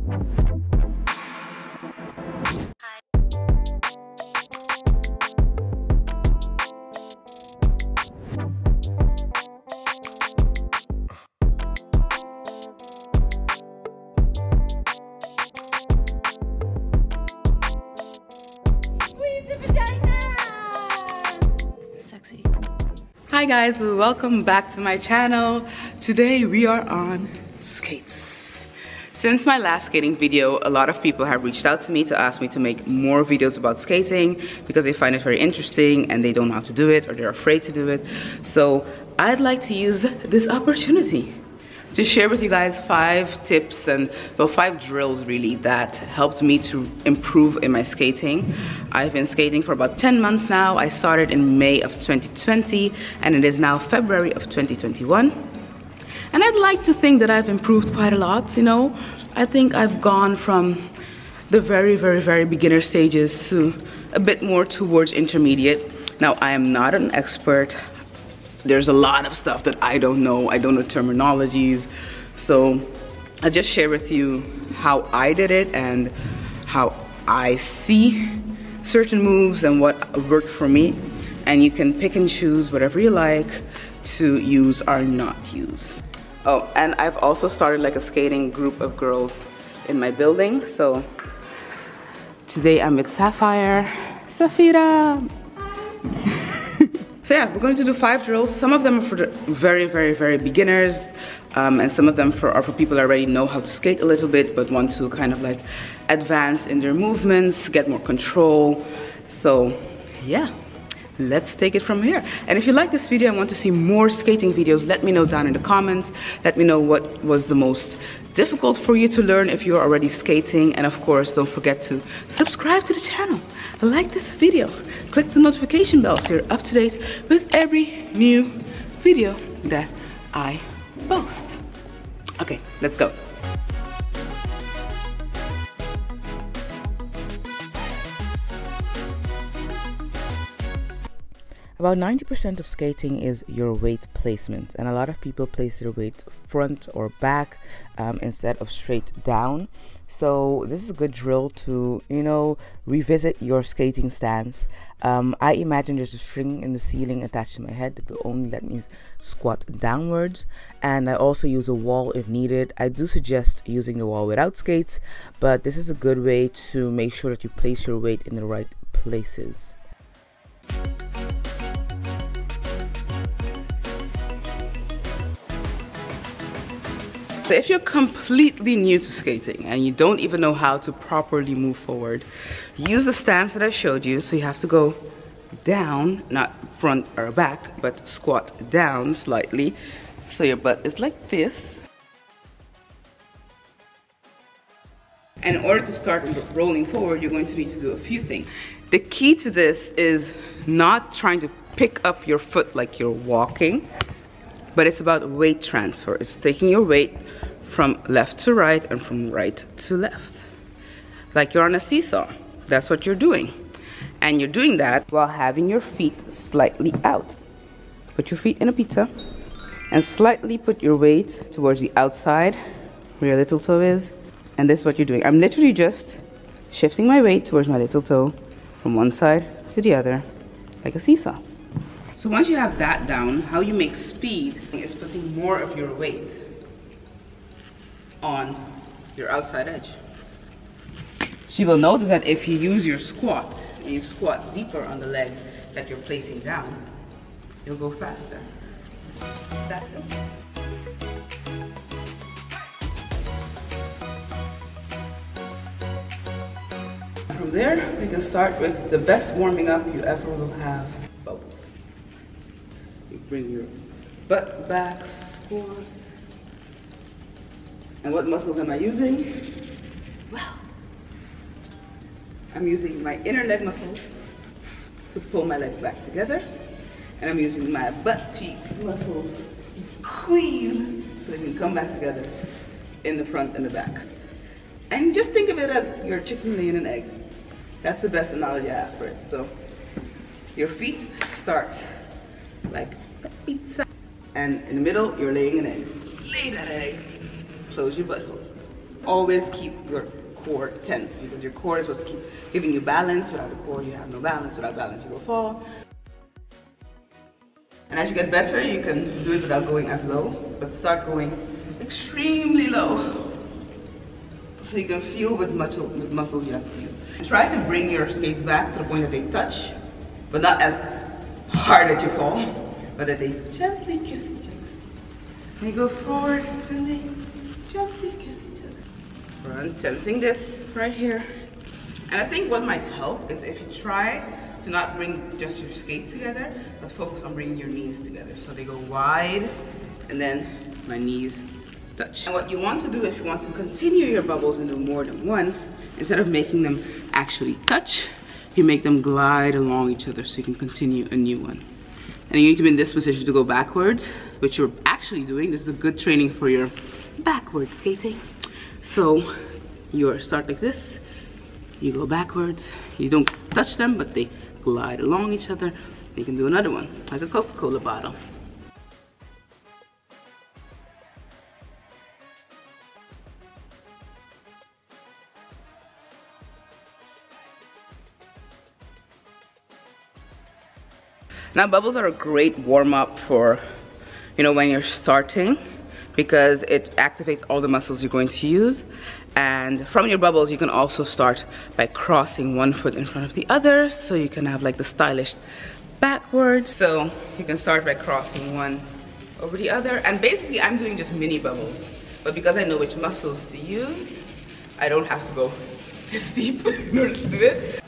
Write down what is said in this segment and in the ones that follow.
Hi guys, welcome back to my channel. Today we are on skates. Since my last skating video, a lot of people have reached out to me to ask me to make more videos about skating because they find it very interesting and they don't know how to do it or they're afraid to do it. So I'd like to use this opportunity to share with you guys 5 tips and 5 drills really that helped me to improve in my skating. I've been skating for about 10 months now. I started in May of 2020 and it is now February of 2021. And I'd like to think that I've improved quite a lot, you know. I think I've gone from the very beginner stages to a bit more towards intermediate. Now I am not an expert. There's a lot of stuff that I don't know. I don't know terminologies. So I'll just share with you how I did it and how I see certain moves and what worked for me. And you can pick and choose whatever you like to use or not use. Oh, and I've also started like a skating group of girls in my building. So today I'm with Sapphire, Safira. So yeah, we're going to do 5 drills. Some of them are for the very beginners, and some of them are for people that already know how to skate a little bit but want to kind of like advance in their movements, get more control. So yeah, let's take it from here. And if you like this video and want to see more skating videos, let me know down in the comments. Let me know what was the most difficult for you to learn if you're already skating. And of course, don't forget to subscribe to the channel, like this video, click the notification bell so you're up to date with every new video that I post. Okay, let's go. About 90% of skating is your weight placement, and a lot of people place their weight front or back instead of straight down. So this is a good drill to, you know, revisit your skating stance. I imagine there's a string in the ceiling attached to my head that will only let me squat downwards, and I also use a wall if needed. I do suggest using the wall without skates, but this is a good way to make sure that you place your weight in the right places. So if you're completely new to skating and you don't even know how to properly move forward, use the stance that I showed you. So you have to go down, not front or back, but squat down slightly. So your butt is like this. And in order to start rolling forward, you're going to need to do a few things. The key to this is not trying to pick up your foot like you're walking, but it's about weight transfer. It's taking your weight from left to right and from right to left. Like you're on a seesaw. That's what you're doing. And you're doing that while having your feet slightly out. Put your feet in a pizza and slightly put your weight towards the outside where your little toe is. And this is what you're doing. I'm literally just shifting my weight towards my little toe from one side to the other like a seesaw. So once you have that down, how you make speed is putting more of your weight on your outside edge. So you will notice that if you use your squat and you squat deeper on the leg that you're placing down, you'll go faster. That's it. From there, we can start with the best warming up you ever will have. Bubbles. You bring your butt back, squat. And what muscles am I using? Well, I'm using my inner leg muscles to pull my legs back together. And I'm using my butt cheek muscle squeeze so they can come back together in the front and the back. And just think of it as your chicken laying an egg. That's the best analogy I have for it. So your feet start like a pizza. And in the middle, you're laying an egg. Lay that egg. Close your butthole. Always keep your core tense, because your core is what's giving you balance. Without the core, you have no balance. Without balance, you will fall. And as you get better, you can do it without going as low, but start going extremely low, so you can feel what muscles you have to use. And try to bring your skates back to the point that they touch, but not as hard that you fall, but that they gently kiss each other. And you go forward and they gently kiss each other. Run, tensing this right here. And I think what might help is if you try to not bring just your skates together, but focus on bringing your knees together. So they go wide, and then my knees touch. And what you want to do, if you want to continue your bubbles and do more than one, instead of making them actually touch, you make them glide along each other so you can continue a new one. And you need to be in this position to go backwards, which you're actually doing. This is a good training for your backward skating. So you start like this, you go backwards, you don't touch them, but they glide along each other. You can do another one, like a Coca-Cola bottle. Now bubbles are a great warm-up for, when you're starting, because it activates all the muscles you're going to use. And from your bubbles, you can also start by crossing one foot in front of the other, so you can have like the stylish backwards. So you can start by crossing one over the other. And basically I'm doing just mini bubbles, but because I know which muscles to use, I don't have to go this deep in order to do it.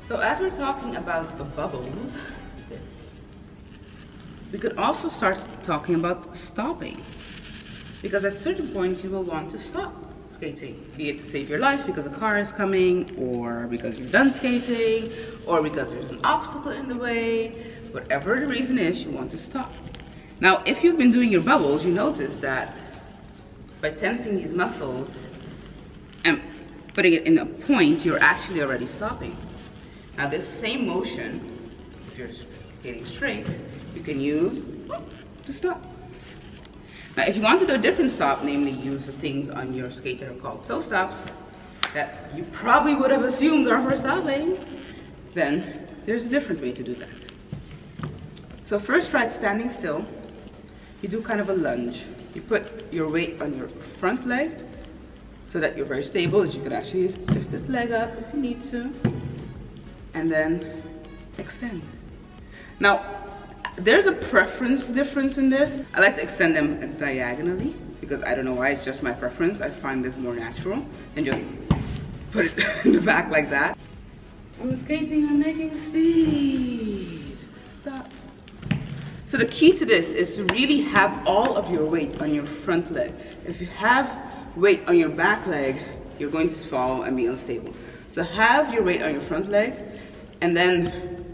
So as we're talking about the bubbles, we could also start talking about stopping. Because at a certain point you will want to stop skating. Be it to save your life because a car is coming, or because you're done skating, or because there's an obstacle in the way. Whatever the reason is, you want to stop. Now, if you've been doing your bubbles, you notice that by tensing these muscles and putting it in a point, you're actually already stopping. Now this same motion, if you're skating straight, you can use to stop. Now if you want to do a different stop, namely use the things on your skate that are called toe stops, that you probably would have assumed are for stopping, then there's a different way to do that. So first try standing still. You do kind of a lunge. You put your weight on your front leg so that you're very stable, that you can actually lift this leg up if you need to. And then extend. Now, there's a preference difference in this. I like to extend them diagonally because I don't know why, it's just my preference. I find this more natural and just put it in the back like that. I'm skating, I'm making speed. Stop. So the key to this is to really have all of your weight on your front leg. If you have weight on your back leg, you're going to fall and be unstable. So have your weight on your front leg and then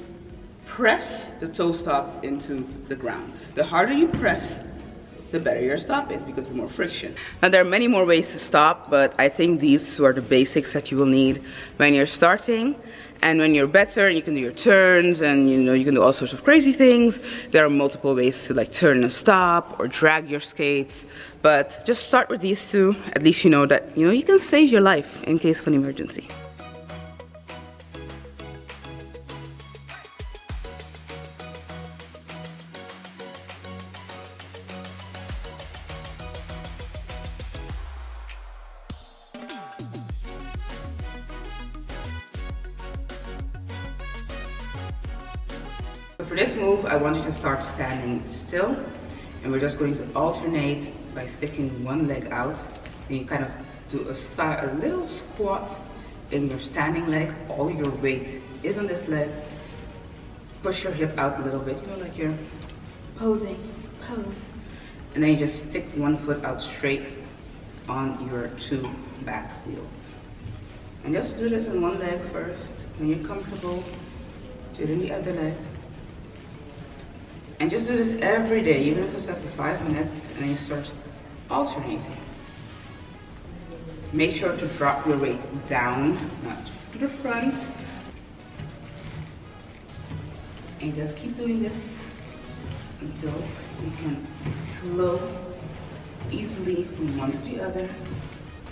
press the toe stop into the ground. The harder you press, the better your stop is because there's more friction. Now there are many more ways to stop, but I think these are the basics that you will need when you're starting. And when you're better, you can do your turns and you can do all sorts of crazy things. There are multiple ways to like turn and stop or drag your skates. But just start with these two. At least you know that you can save your life in case of an emergency. For this move, I want you to start standing still, and we're just going to alternate by sticking one leg out, and you kind of do a little squat in your standing leg. All your weight is on this leg. Push your hip out a little bit, like you're posing, pose. And then you just stick one foot out straight on your two back wheels. And just do this on one leg first. When you're comfortable, do it in the other leg. And just do this every day, even if it's like for 5 minutes, and then you start alternating. Make sure to drop your weight down, not to the front. And just keep doing this until you can flow easily from one to the other.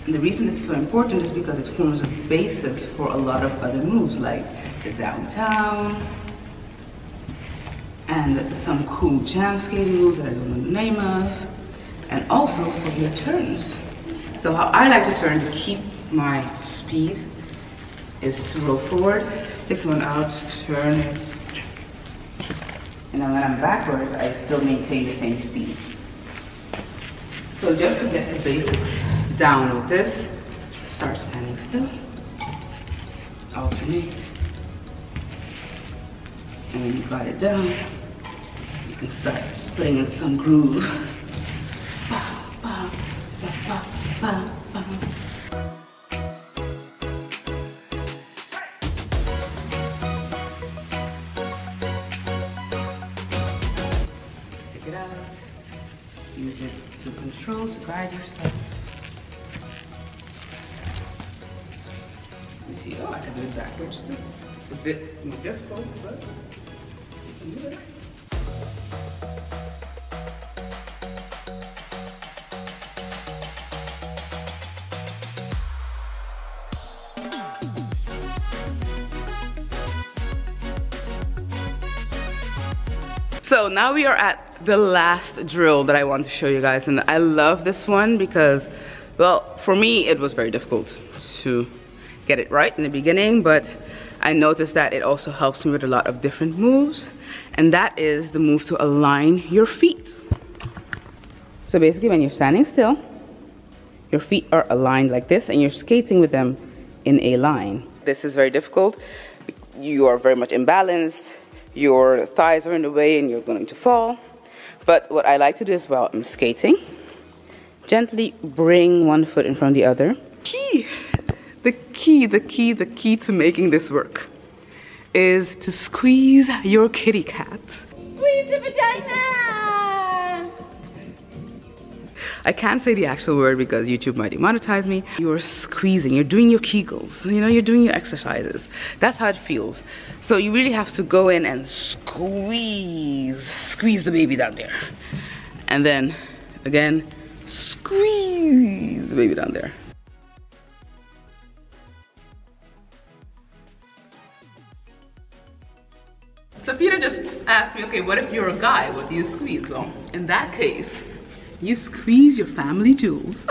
And the reason this is so important is because it forms a basis for a lot of other moves like the downtown and some cool jam skating moves that I don't know the name of, and also for your turns. So how I like to turn to keep my speed is to roll forward, stick one out, turn it, and then when I'm backward, I still maintain the same speed. So just to get the basics down with this, start standing still, alternate, and when you got it down, you can start putting in some groove. Stick it out. Use it to control, to guide yourself. Let me see. Oh, I can do it backwards too. It's a bit more difficult, but you can do it. So now we are at the last drill that I want to show you guys, and I love this one because, well, for me it was very difficult to get it right in the beginning, but I noticed that it also helps me with a lot of different moves, and that is the move to align your feet. So basically when you're standing still, your feet are aligned like this and you're skating with them in a line. This is very difficult. You are very much imbalanced. Your thighs are in the way and you're going to fall. But what I like to do is, while I'm skating, gently bring one foot in front of the other. The key to making this work is to squeeze your kitty cat. Squeeze the vagina! I can't say the actual word because YouTube might demonetize me. You're squeezing, you're doing your Kegels, you know, you're doing your exercises. That's how it feels. So you really have to go in and squeeze the baby down there. And then, again, squeeze the baby down there. So Peter just asked me, okay, what if you're a guy? What do you squeeze? Well, in that case, you squeeze your family jewels.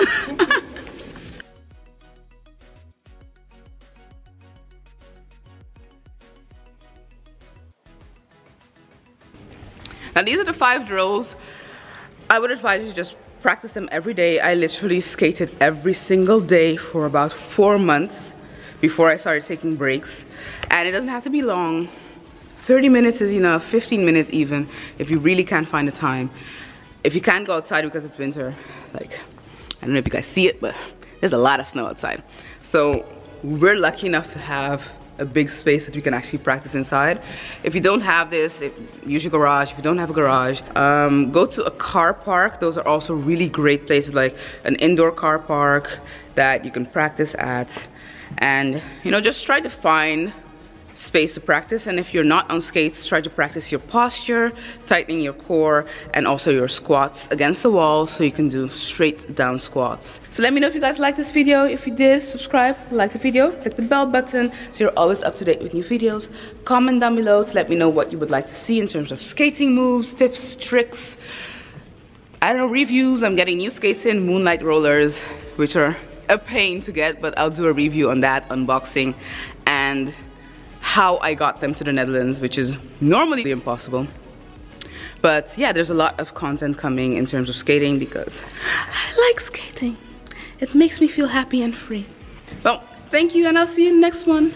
Now these are the 5 drills. I would advise you to just practice them every day. I literally skated every single day for about 4 months before I started taking breaks. And it doesn't have to be long. 30 minutes is enough, 15 minutes even, if you really can't find the time. If you can't go outside because it's winter, like, I don't know if you guys see it, but there's a lot of snow outside. So we're lucky enough to have a big space that we can actually practice inside. If you don't have this, use your garage. If you don't have a garage, go to a car park. Those are also really great places, like an indoor car park that you can practice at. And, you know, just try to find space to practice. And if you're not on skates, try to practice your posture, tightening your core, and also your squats against the wall so you can do straight down squats. So let me know if you guys liked this video. If you did, subscribe, like the video, click the bell button so you're always up to date with new videos. Comment down below to let me know what you would like to see in terms of skating moves, tips, tricks, I don't know, reviews. I'm getting new skates in, moonlight rollers, which are a pain to get, but I'll do a review on that, unboxing, and how I got them to the Netherlands, which is normally impossible. But yeah, there's a lot of content coming in terms of skating because I like skating. It makes me feel happy and free. Well, thank you, and I'll see you in the next one.